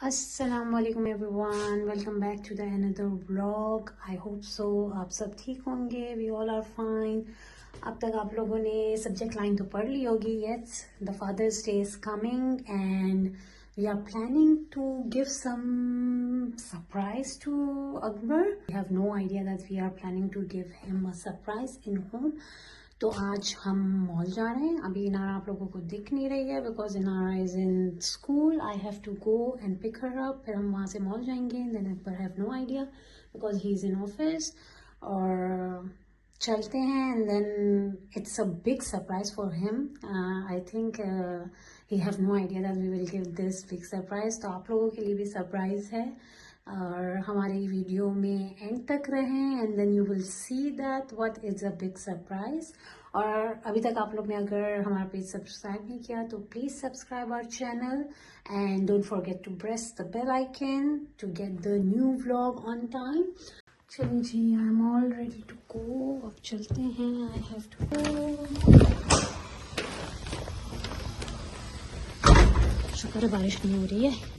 अस्सलामुअलैकुम everyone, welcome back to the another vlog. I hope so आप सब ठीक होंगे। We all are fine. अब तक आप लोगों ने सब्जेक्ट लाइन तो पढ़ ली होगी। Yes, the father's day is coming and we are planning to give some surprise to Akbar. We have no idea that we are planning to give him a surprise in home. तो आज हम mall जा रहे हैं। अभी इनारा आप लोगों को दिख नहीं रही है because Inara is in school. I have to go and pick her up. फिर हम वहाँ से मॉल जाएंगे। Then Akbar have no idea because he is in office. और चलते हैं and then it's a big surprise for him. I think he have no idea that we will give this big surprise. तो आप लोगों के लिए भी सरप्राइज है और हमारी वीडियो में एंड तक रहें and then you will see that what is a big surprise. और अभी तक आप लोग ने अगर हमारा पेज सब्सक्राइब नहीं किया तो please subscribe our channel and don't forget to press the bell icon to get the new vlog on time. चलिए जी, I am all ready to go. अब चलते हैं। I have to go. शुक्र है बारिश नहीं हो रही है।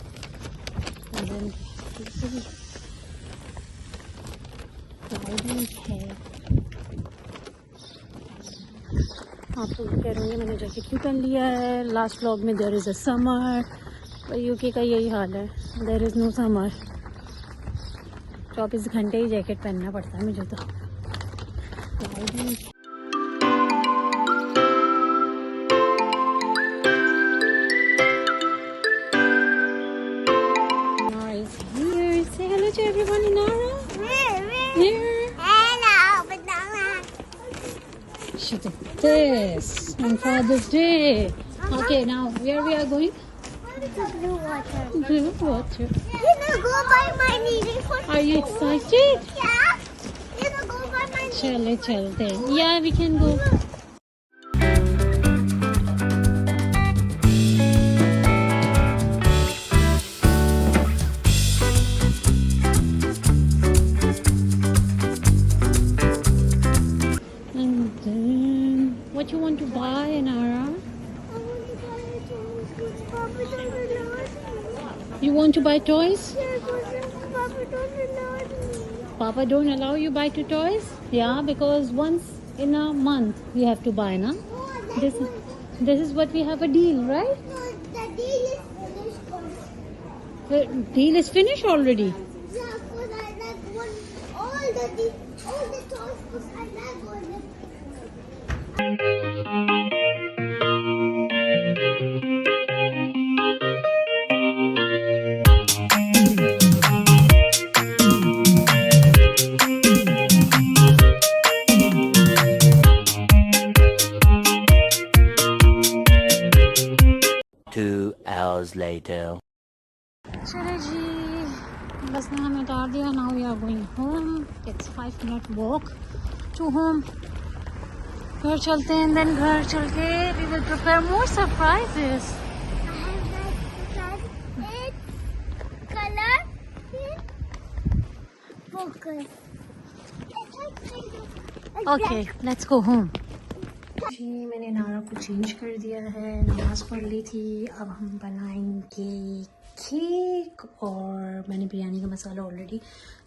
आप तो कह रहे होंगे मैंने जैकेट क्यों पहन लिया है। लास्ट व्लॉग में देयर इज़ अ समर, पर यूके का यही हाल है, देयर इज़ नो समर। 24 घंटे ही जैकेट पहनना पड़ता है मुझे तो। Say hello to everyone, Inara. Here. Hello, banana. Look at this on Father's Day. Okay, now where we are going? Blue water. Blue water. You know, go by my needle for Are you excited? Yeah. You know, go by my needle. चले चलते हैं. Yeah, we can go. And then, what you want to buy, Nara? I want to buy a toy because Papa doesn't allow me. You want to buy toys? Yeah, because Papa doesn't allow me. Papa don't allow you buy two toys? Yeah, because once in a month we have to buy, na? Oh, This this is what we have a deal, right? no, the deal is finished. Cause, The deal is finished already. yeah, because I like one, all the toys because I like all the Two hours later. चले जी, बस ने हमें उतार दिया. Now we are going home. It's 5-minute walk to home. घर चलते हैं. Then घर चल के we will prepare more surprises. I have that it's color focus. Okay, let's go home. जी, मैंने नारा को चेंज कर दिया है. नमाज पढ़ ली थी. अब हम बनाएंगे केक और मैंने बिरयानी का मसाला ऑलरेडी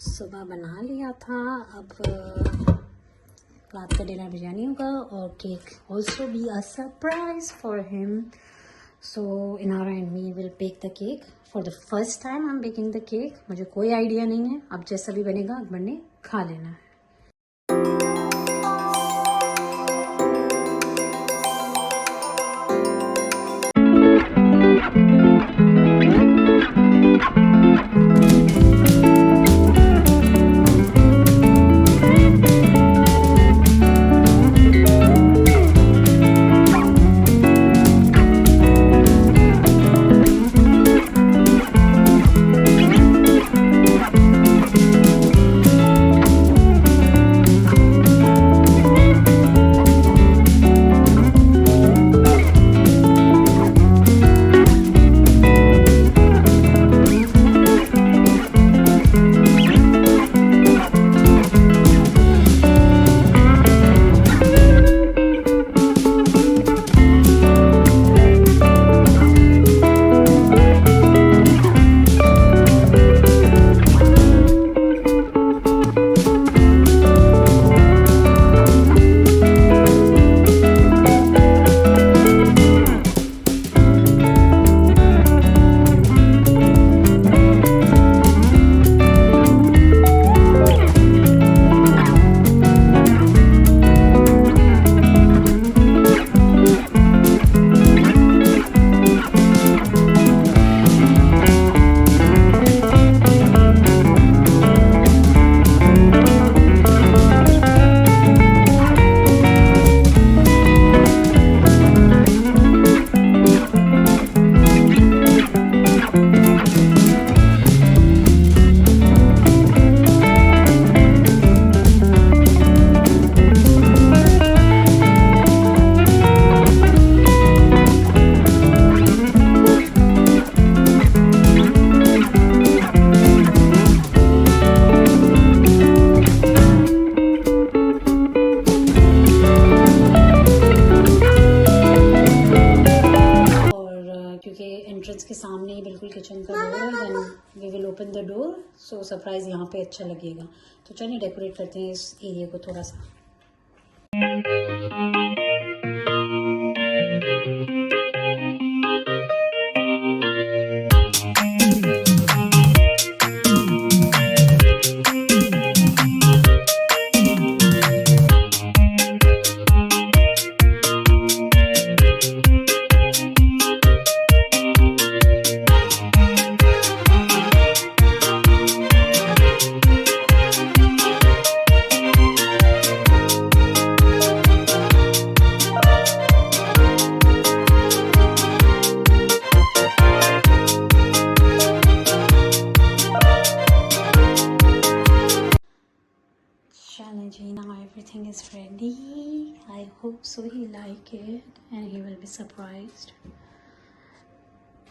सुबह बना लिया था. अब रात का डिनर बिरयानी होगा और cake also be a surprise for him. So Inara and me will bake the cake for the first time. I am baking the cake. मुझे कोई आइडिया नहीं है. अब जैसा भी बनेगा अकबर ने खा लेना है. के एंट्रेंस के सामने ही बिल्कुल किचन का डोर है, then we will open the door, so surprise यहाँ पे अच्छा लगेगा। तो चलिए डेकोरेट करते हैं इस एरिया को थोड़ा सा। Challenging, now everything is ready. I hope so he like it and he will be surprised.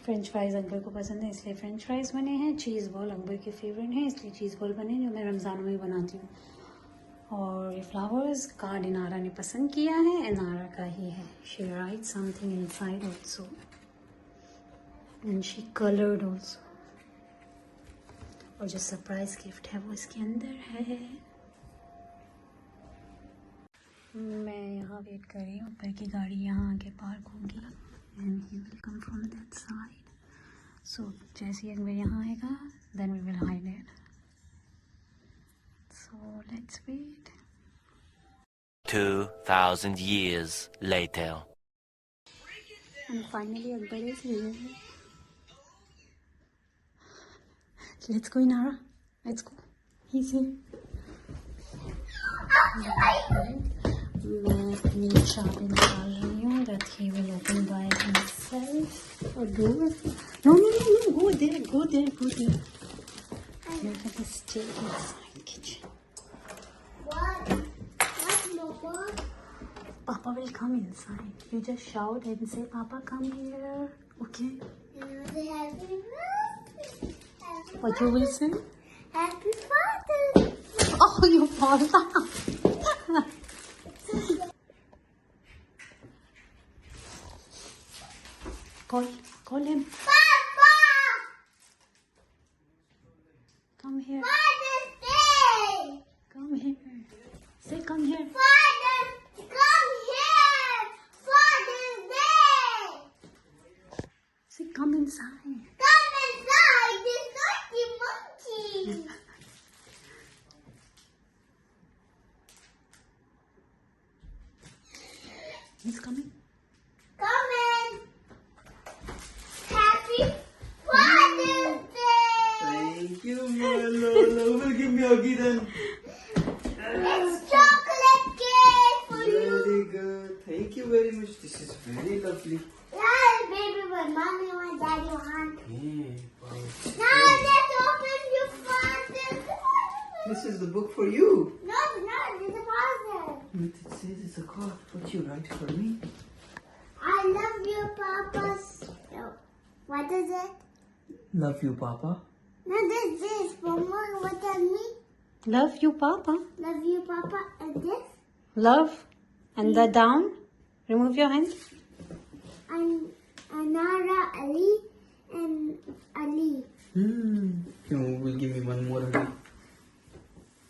French fries Akbar को पसंद है इसलिए फ्रेंच फ्राइज़ बने हैं। चीज़ बॉल अकबर के फेवरेट हैं इसलिए चीज़ बॉल बने, जो मैं रमज़ान में ही बनाती हूँ। और ये फ्लावर्स कार्ड इनारा ने पसंद किया है, इनारा का ही है। She write something inside also and she coloured also. और जो सरप्राइज गिफ्ट है वो इसके अंदर है। मैं यहाँ वेट कर रही हूँ, ऊपर की गाड़ी यहाँ आके पार्क होगी and he will come from that side. So जैसे ही अकबर यहाँ आएगा then we will hide it. So let's wait. 2000 years later. And finally Akbar is here. Let's go Inara, let's go. He's here. मैं अपनी चाबी निकाल रही हूँ that he will open by himself. Or door? No, go there. Look at the stairs inside kitchen. What, Mama? Papa will come inside. You just shout and say, Papa, come here. Okay? Say happy birthday. What you will say? Happy Father's Day. Oh, you Papa. Call him. Papa! Come here. Father's Day! Come here. Say, come here. Father's, come here! Father's Day! Say, come inside. Come inside, this naughty monkey! He's coming. Come in! Happy Father's Day! Thank you, my Lola. Who will give me a huggy then? It's chocolate cake for you! Very good. Thank you very much. This is very lovely. Yeah, baby, but mommy and daddy want. Hey, wow. Now let's open your Father's Day! This is the book for you. No, it's a father. But it says it's a card. What you write for me? I love you, Papa's. No. What is it? Love you, Papa. No, this is Mama. What does it mean? Love you, Papa. Love you, Papa. And this? Love. And the down. Remove your hand. And Anara, Ali, and Ali. You will give me one more huggy.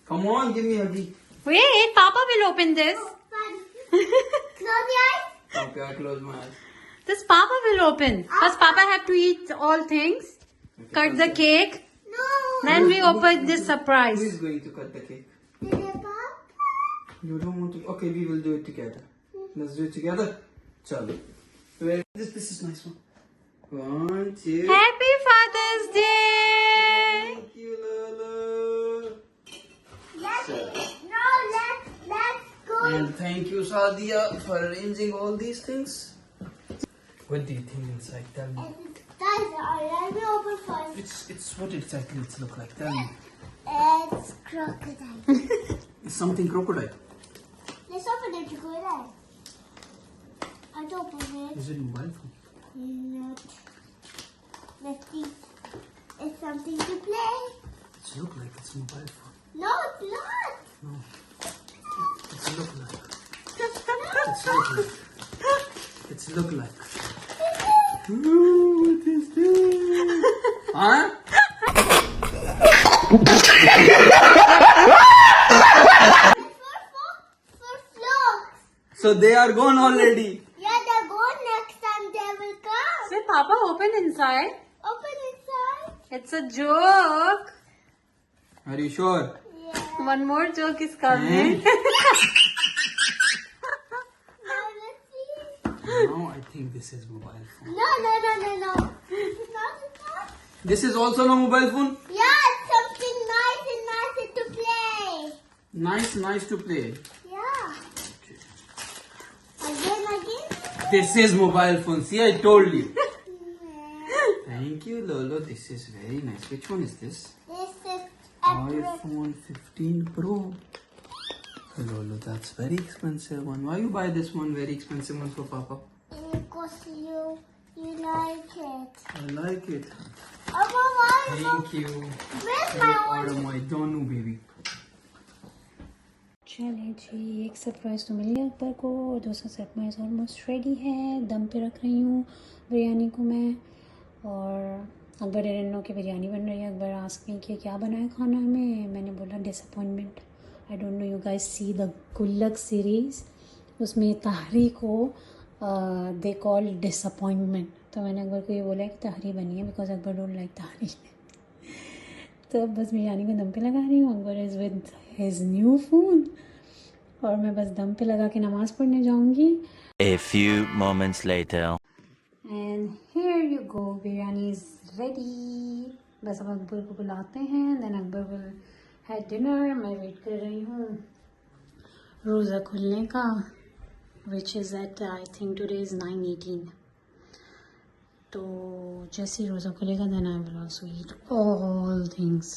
Come on, give me a huggy. Wait, Papa will open this. Close your eyes. Okay, I close my eyes. This Papa will open. First, Papa have to eat all things. Cut the cake. No. Then we open this Who surprise. is going to cut the cake? Is it Papa? You don't want to? Okay, we will do it together. Let's do it together. Chalo. Where? This is nice one. 1, 2. Happy Father's Day. Thank you, Lola. Let's go. And thank you, Sadia, for arranging all these things. What do you think inside? Tell me. Guys, let me open first. It's what exactly it's look like? Tell me. It's crocodile. It's something crocodile. Let's open it together. I'll open it. Is it mobile phone? Not. Let's see. It's something to play. It look like it's mobile phone. No, it's not. No. It's look like. It's It's look like. It's look like. Ooh, हाँ? For vlogs. So they are gone already. Yeah, they're gone. Next time they will come. Say, Papa, open inside. Open inside. It's a joke. Are you sure? Yeah. One more joke is coming. Now let's see. Now I think this is mobile phone. No. It's not. This is also no mobile phone. Yeah, it's something nice and nice to play. Nice to play. Yeah. Again. This is mobile phone. See, I told you. Yeah. Thank you, Lolo. This is very nice. Which one is this? This is iPhone 15 Pro. Lolo, that's very expensive one. Why you buy this one very expensive one for Papa? because you like it. I like it. Why? Thank you. Where's my Order my Donu baby. चलिए जी, एक surprise तो मिल गया अकबर को और दूसरा surprise almost ready है। दम पे रख रही हूँ बिरयानी को मैं, और अकबर डेडनो की बिरयानी बन रही है। अकबर आस्क मी कि क्या बनाए खाना में, मैंने बोला disappointment. I don't know you guys see the गुल्लक सीरीज़, उसमें ताहरी को दे कॉल डिसअपॉइंटमेंट। तो मैंने अकबर को ये बोला कि ताहरी बनी है because Akbar don't like tahari. तो बस बिरयानी को दम पे लगा रही हूँ। Akbar is with his new phone और मैं बस दम पे लगा के नमाज़ पढ़ने जाऊँगी। A few moments later. And here you go, biryani is ready. बस अब अकबर को बुलाते हैं, then Akbar will have dinner. मैं वेट कर रही हूँ रोज़ा खुलने का, which is at I think today is 9:18। तो जैसे ही रोज़ा खुलेगा then I will also eat all things.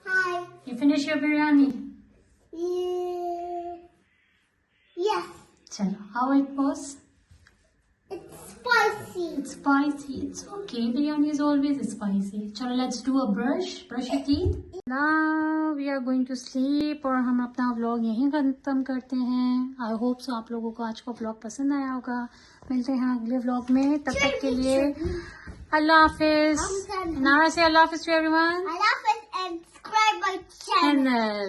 Hi. You finish your biryani? Yeah. Yes. चलो, how it was? It's spicy. It's spicy. It's okay. Biryani is always spicy. चलो, let's do a brush your teeth. Now we are going to sleep और हम अपना vlog यहीं खत्म करते हैं। I hope so आप लोगों को आज का व्लॉग पसंद आया होगा। मिलते हैं अगले व्लॉग में, तब तक के लिए अल्लाह हाफिज। नारा से अल्लाह हाफिज to everyone. I love it and subscribe my channel. Channel.